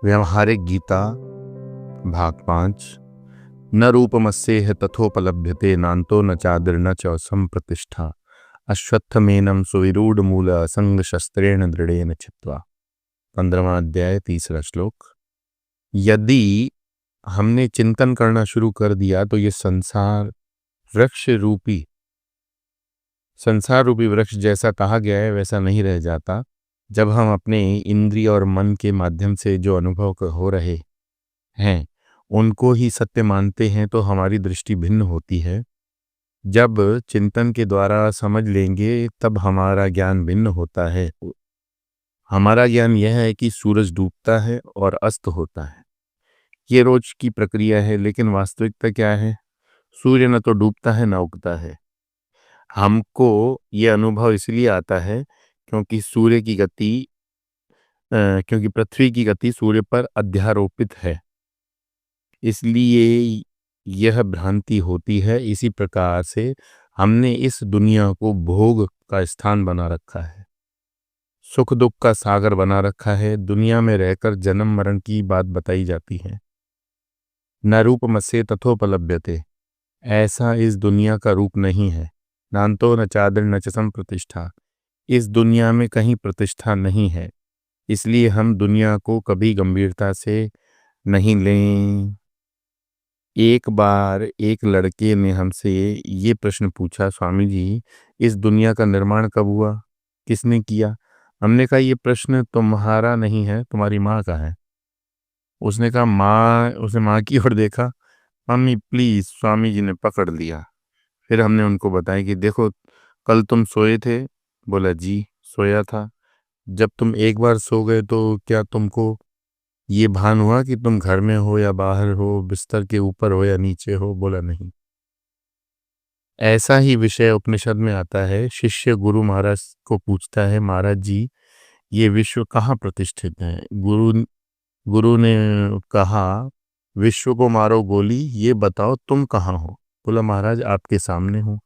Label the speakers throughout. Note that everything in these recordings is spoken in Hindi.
Speaker 1: व्यावहारिक गीता भाग 5। न रूपमस्येह तथोपलभ्यते नान्तो न चादिर्न च संप्रतिष्ठा अश्वत्थमेनं सुविरूढ़मूल असंग शस्त्रेण दृढ़ेन चित्वा। 15वां अध्याय 3रा श्लोक। यदि हमने चिंतन करना शुरू कर दिया तो ये संसार रूपी वृक्ष जैसा कहा गया है वैसा नहीं रह जाता। जब हम अपने इंद्रिय और मन के माध्यम से जो अनुभव हो रहे हैं उनको ही सत्य मानते हैं तो हमारी दृष्टि भिन्न होती है। जब चिंतन के द्वारा समझ लेंगे तब हमारा ज्ञान भिन्न होता है। हमारा ज्ञान यह है कि सूरज डूबता है और अस्त होता है, ये रोज की प्रक्रिया है, लेकिन वास्तविकता क्या है? सूर्य न तो डूबता है न उगता है। हमको ये अनुभव इसलिए आता है क्योंकि पृथ्वी की गति सूर्य पर अध्यारोपित है, इसलिए यह भ्रांति होती है। इसी प्रकार से हमने इस दुनिया को भोग का स्थान बना रखा है, सुख दुख का सागर बना रखा है। दुनिया में रहकर जन्म मरण की बात बताई जाती है। न रूपमस्ये तथोपलभ्यते, ऐसा इस दुनिया का रूप नहीं है। नान्तो न चादिर न च संप्रतिष्ठा, इस दुनिया में कहीं प्रतिष्ठा नहीं है, इसलिए हम दुनिया को कभी गंभीरता से नहीं लें। एक बार एक लड़के ने हमसे ये प्रश्न पूछा, स्वामी जी इस दुनिया का निर्माण कब हुआ, किसने किया? हमने कहा ये प्रश्न तुम्हारा नहीं है, तुम्हारी माँ का है। उसने कहा माँ, उसने माँ की ओर देखा, मम्मी प्लीज। स्वामी जी ने पकड़ लिया। फिर हमने उनको बताया कि देखो कल तुम सोए थे। बोला जी सोया था। जब तुम एक बार सो गए तो क्या तुमको ये भान हुआ कि तुम घर में हो या बाहर हो, बिस्तर के ऊपर हो या नीचे हो? बोला नहीं। ऐसा ही विषय उपनिषद में आता है। शिष्य गुरु महाराज को पूछता है, महाराज जी ये विश्व कहाँ प्रतिष्ठित है? गुरु ने कहा विश्व को मारो गोली, ये बताओ तुम कहाँ हो? बोला महाराज आपके सामने हूँ।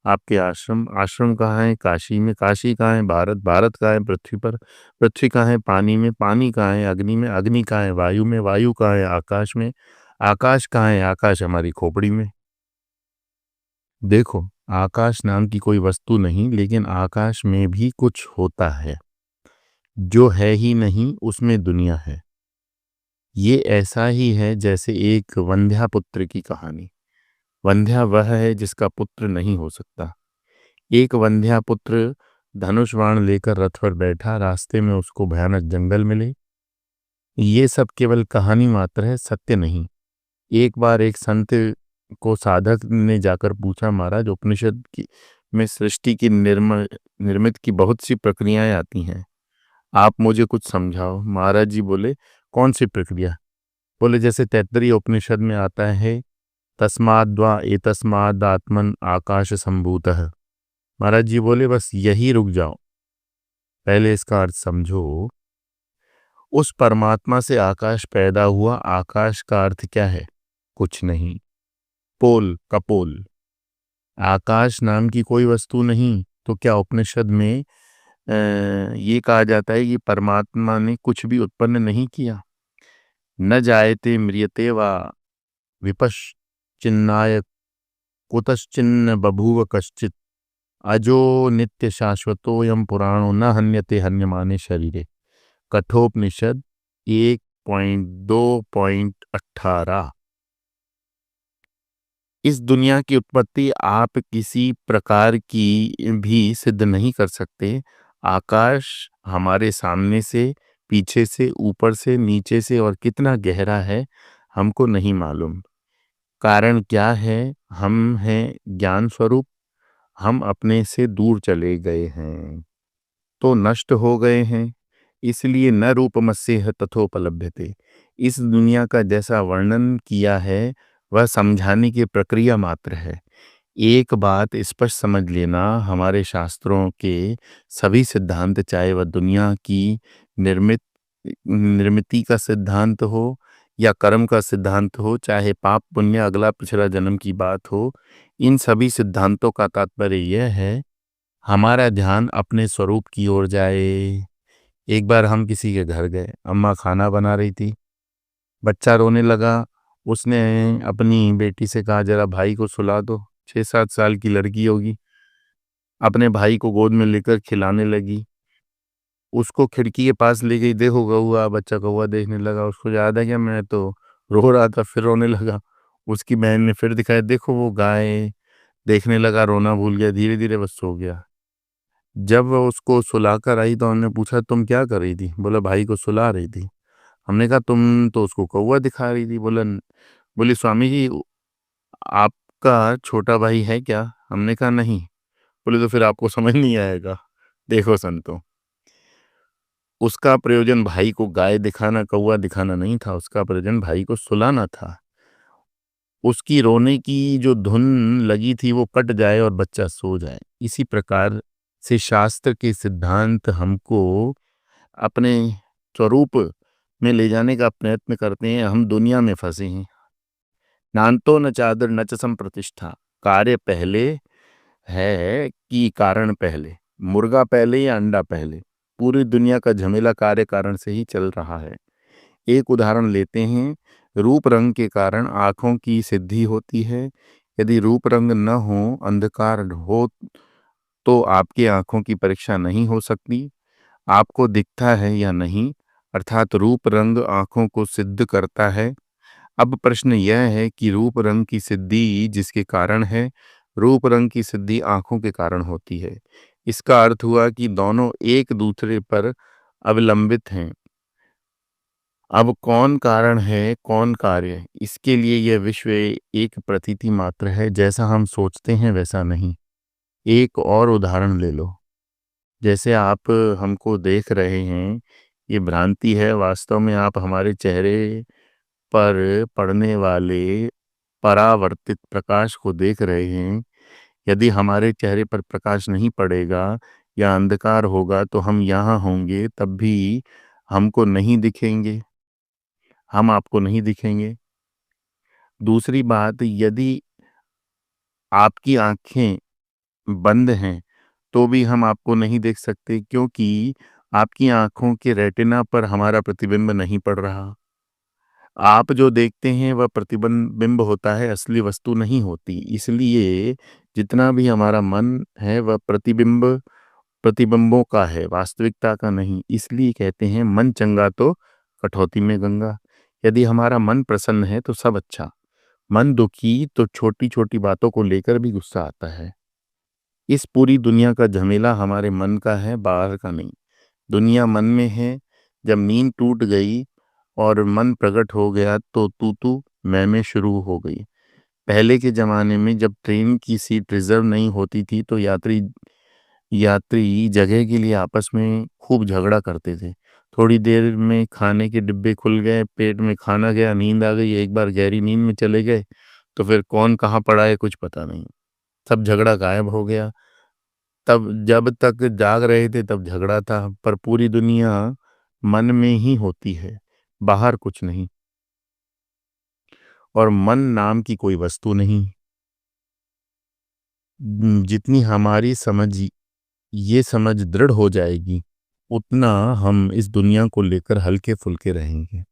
Speaker 1: आपके आश्रम कहाँ है? काशी में। काशी कहाँ है? भारत कहाँ है? पृथ्वी पर। पृथ्वी कहाँ है? पानी में। पानी कहाँ है? अग्नि में। अग्नि कहाँ है? वायु में। वायु कहाँ है? आकाश में। आकाश कहाँ है? आकाश हमारी खोपड़ी में। देखो आकाश नाम की कोई वस्तु नहीं, लेकिन आकाश में भी कुछ होता है, जो है ही नहीं उसमें दुनिया है। ये ऐसा ही है जैसे एक वंध्या पुत्र की कहानी। वंध्या वह है जिसका पुत्र नहीं हो सकता। एक वंध्या पुत्र धनुष बाण लेकर रथ पर बैठा, रास्ते में उसको भयानक जंगल मिले। ये सब केवल कहानी मात्र है, सत्य नहीं। एक बार एक संत को साधक ने जाकर पूछा, महाराज उपनिषद की में सृष्टि की निर्मित की बहुत सी प्रक्रियाएं आती हैं, आप मुझे कुछ समझाओ। महाराज जी बोले कौन सी प्रक्रिया? बोले जैसे तैत्तरीय उपनिषद में आता है तस्माद्वा एतस्माद् आत्मन आकाश संभूतः। महाराज जी बोले बस यही रुक जाओ, पहले इसका अर्थ समझो। उस परमात्मा से आकाश पैदा हुआ। आकाश का अर्थ क्या है? कुछ नहीं। पोल, कपोल। आकाश नाम की कोई वस्तु नहीं। तो क्या उपनिषद में ये कहा जाता है कि परमात्मा ने कुछ भी उत्पन्न नहीं किया? न जायते म्रियते वा विपश्चिन्नाय कुतश्चिन्न बभूव कश्चित् अजो नित्य शाश्वतोयम पुराणो न हन्यते हन्यमाने शरीरे। कठोपनिषद 1.2.18। इस दुनिया की उत्पत्ति आप किसी प्रकार की भी सिद्ध नहीं कर सकते। आकाश हमारे सामने से, पीछे से, ऊपर से, नीचे से और कितना गहरा है हमको नहीं मालूम। कारण क्या है? हम हैं ज्ञान स्वरूप। हम अपने से दूर चले गए हैं तो नष्ट हो गए हैं, इसलिए न रूपमस्येह तथोपलभ्यते। इस दुनिया का जैसा वर्णन किया है वह समझाने की प्रक्रिया मात्र है। एक बात स्पष्ट समझ लेना, हमारे शास्त्रों के सभी सिद्धांत, चाहे वह दुनिया की निर्मिति का सिद्धांत हो या कर्म का सिद्धांत हो, चाहे पाप पुण्य अगला पिछला जन्म की बात हो, इन सभी सिद्धांतों का तात्पर्य यह है हमारा ध्यान अपने स्वरूप की ओर जाए। एक बार हम किसी के घर गए, अम्मा खाना बना रही थी, बच्चा रोने लगा। उसने अपनी बेटी से कहा, जरा भाई को सुला दो। 6-7 साल की लड़की होगी। अपने भाई को गोद में लेकर खिलाने लगी। उसको खिड़की के पास ले गई, देखो कौआ, बच्चा कौआ देखने लगा। उसको याद है क्या, मैं तो रो रहा था, फिर रोने लगा। उसकी बहन ने फिर दिखाया, देखो वो गाय। देखने लगा, रोना भूल गया, धीरे धीरे बस सो गया। जब वो उसको सुलाकर आई तो हमने पूछा, तुम क्या कर रही थी? बोला, भाई को सुला रही थी। हमने कहा, तुम तो उसको कौवा दिखा रही थी। बोली, स्वामी जी, आपका छोटा भाई है क्या? हमने कहा, नहीं। बोले, तो फिर आपको समझ नहीं आएगा। देखो संतो, उसका प्रयोजन भाई को गाय दिखाना, कौवा दिखाना नहीं था। उसका प्रयोजन भाई को सुलाना था। उसकी रोने की जो धुन लगी थी वो कट जाए और बच्चा सो जाए। इसी प्रकार से शास्त्र के सिद्धांत हमको अपने स्वरूप में ले जाने का प्रयत्न करते हैं। हम दुनिया में फंसे हैं। नान्तो न चादर न च संप्रतिष्ठा। कार्य पहले है कि कारण पहले? मुर्गा पहले या अंडा पहले? पूरी दुनिया का झमेला कार्य कारण से ही चल रहा है। एक उदाहरण लेते हैं। रूप रंग के कारण आंखों की सिद्धि होती है। यदि रूप रंग न हो, अंधकार हो, तो आपकी आंखों की परीक्षा नहीं हो सकती। आपको दिखता है या नहीं, अर्थात रूप रंग आंखों को सिद्ध करता है। अब प्रश्न यह है कि रूप रंग की सिद्धि जिसके कारण है, रूप रंग की सिद्धि आंखों के कारण होती है। इसका अर्थ हुआ कि दोनों एक दूसरे पर अवलंबित हैं। अब कौन कारण है, कौन कार्य? इसके लिए यह विश्व एक प्रतीति मात्र है। जैसा हम सोचते हैं वैसा नहीं। एक और उदाहरण ले लो। जैसे आप हमको देख रहे हैं, ये भ्रांति है। वास्तव में आप हमारे चेहरे पर पड़ने वाले परावर्तित प्रकाश को देख रहे हैं। यदि हमारे चेहरे पर प्रकाश नहीं पड़ेगा या अंधकार होगा तो हम यहाँ होंगे, तब भी हमको नहीं दिखेंगे, हम आपको नहीं दिखेंगे। दूसरी बात, यदि आपकी आंखें बंद हैं तो भी हम आपको नहीं देख सकते, क्योंकि आपकी आंखों के रेटिना पर हमारा प्रतिबिंब नहीं पड़ रहा। आप जो देखते हैं वह प्रतिबिंब होता है, असली वस्तु नहीं होती। इसलिए जितना भी हमारा मन है वह प्रतिबिंबों का है, वास्तविकता का नहीं। इसलिए कहते हैं, मन चंगा तो कठौती में गंगा। यदि हमारा मन प्रसन्न है तो सब अच्छा। मन दुखी तो छोटी छोटी बातों को लेकर भी गुस्सा आता है। इस पूरी दुनिया का झमेला हमारे मन का है, बाहर का नहीं। दुनिया मन में है। जब नींद टूट गई और मन प्रकट हो गया तो तू तू मैं शुरू हो गई। पहले के ज़माने में जब ट्रेन की सीट रिजर्व नहीं होती थी तो यात्री यात्री जगह के लिए आपस में खूब झगड़ा करते थे। थोड़ी देर में खाने के डिब्बे खुल गए, पेट में खाना गया, नींद आ गई, एक बार गहरी नींद में चले गए तो फिर कौन कहाँ पड़ा है कुछ पता नहीं। सब झगड़ा गायब हो गया। तब जब तक जाग रहे थे तब झगड़ा था, पर पूरी दुनिया मन में ही होती है, बाहर कुछ नहीं। और मन नाम की कोई वस्तु नहीं। जितनी हमारी ये समझ दृढ़ हो जाएगी, उतना हम इस दुनिया को लेकर हल्के फुल्के रहेंगे।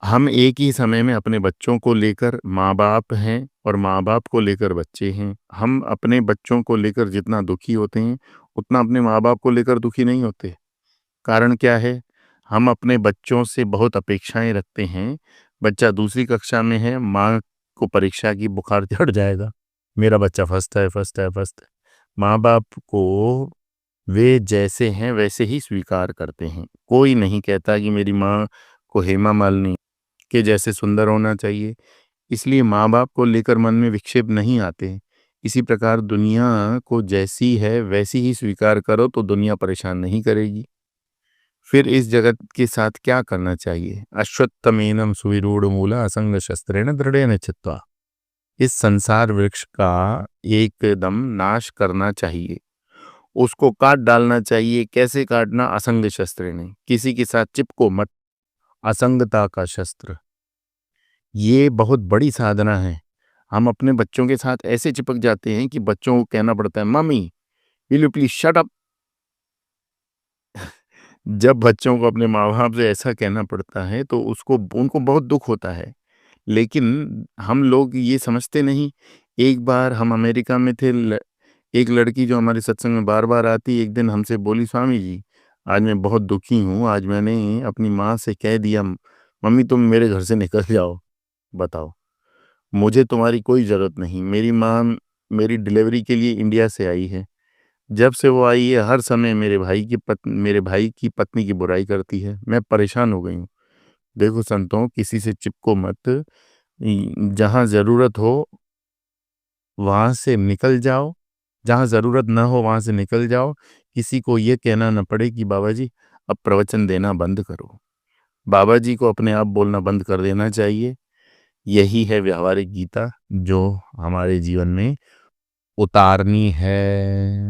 Speaker 1: हम एक ही समय में अपने बच्चों को लेकर माँ बाप हैं और माँ बाप को लेकर बच्चे हैं। हम अपने बच्चों को लेकर जितना दुखी होते हैं, उतना अपने माँ बाप को लेकर दुखी नहीं होते। कारण क्या है? हम अपने बच्चों से बहुत अपेक्षाएं रखते हैं। बच्चा दूसरी कक्षा में है, माँ को परीक्षा की बुखार चढ़ जाएगा, मेरा बच्चा फर्स्ट है, फर्स्ट है, फर्स्ट है। माँ बाप को वे जैसे हैं वैसे ही स्वीकार करते हैं। कोई नहीं कहता कि मेरी माँ को हेमा मालिनी के जैसे सुंदर होना चाहिए। इसलिए माँ बाप को लेकर मन में विक्षेप नहीं आते। इसी प्रकार दुनिया को जैसी है वैसी ही स्वीकार करो तो दुनिया परेशान नहीं करेगी। फिर इस जगत के साथ क्या करना चाहिए? अश्वत्थमेनं सुविरूढ़मूला असंग शस्त्रेण दृढ़ेन चित्वा। इस संसार वृक्ष का एकदम नाश करना चाहिए, उसको काट डालना चाहिए। कैसे काटना? असंग शस्त्र ने, किसी के साथ चिपको मत। असंगता का शस्त्र, ये बहुत बड़ी साधना है। हम अपने बच्चों के साथ ऐसे चिपक जाते हैं कि बच्चों को कहना पड़ता है, mummy will you please shut up. जब बच्चों को अपने माँ-बाप से ऐसा कहना पड़ता है तो उसको उनको बहुत दुःख होता है। लेकिन हम लोग ये समझते नहीं। एक बार हम अमेरिका में थे, एक लड़की जो हमारे सत्संग में बार-बार आती, एक दिन हमसे बोली, स्वामी जी, आज मैं बहुत दुखी हूँ, आज मैंने अपनी माँ से कह दिया, मम्मी तुम मेरे घर से निकल जाओ। बताओ, मुझे तुम्हारी कोई ज़रूरत नहीं। मेरी माँ मेरी डिलीवरी के लिए इंडिया से आई है। जब से वो आई है हर समय मेरे भाई की पत्नी की बुराई करती है। मैं परेशान हो गई हूँ। देखो संतों, किसी से चिपको मत। जहाँ ज़रूरत हो वहाँ से निकल जाओ, जहाँ ज़रूरत ना हो वहाँ से निकल जाओ। किसी को ये कहना ना पड़े कि बाबा जी अब प्रवचन देना बंद करो। बाबा जी को अपने आप बोलना बंद कर देना चाहिए। यही है व्यावहारिक गीता जो हमारे जीवन में उतारनी है।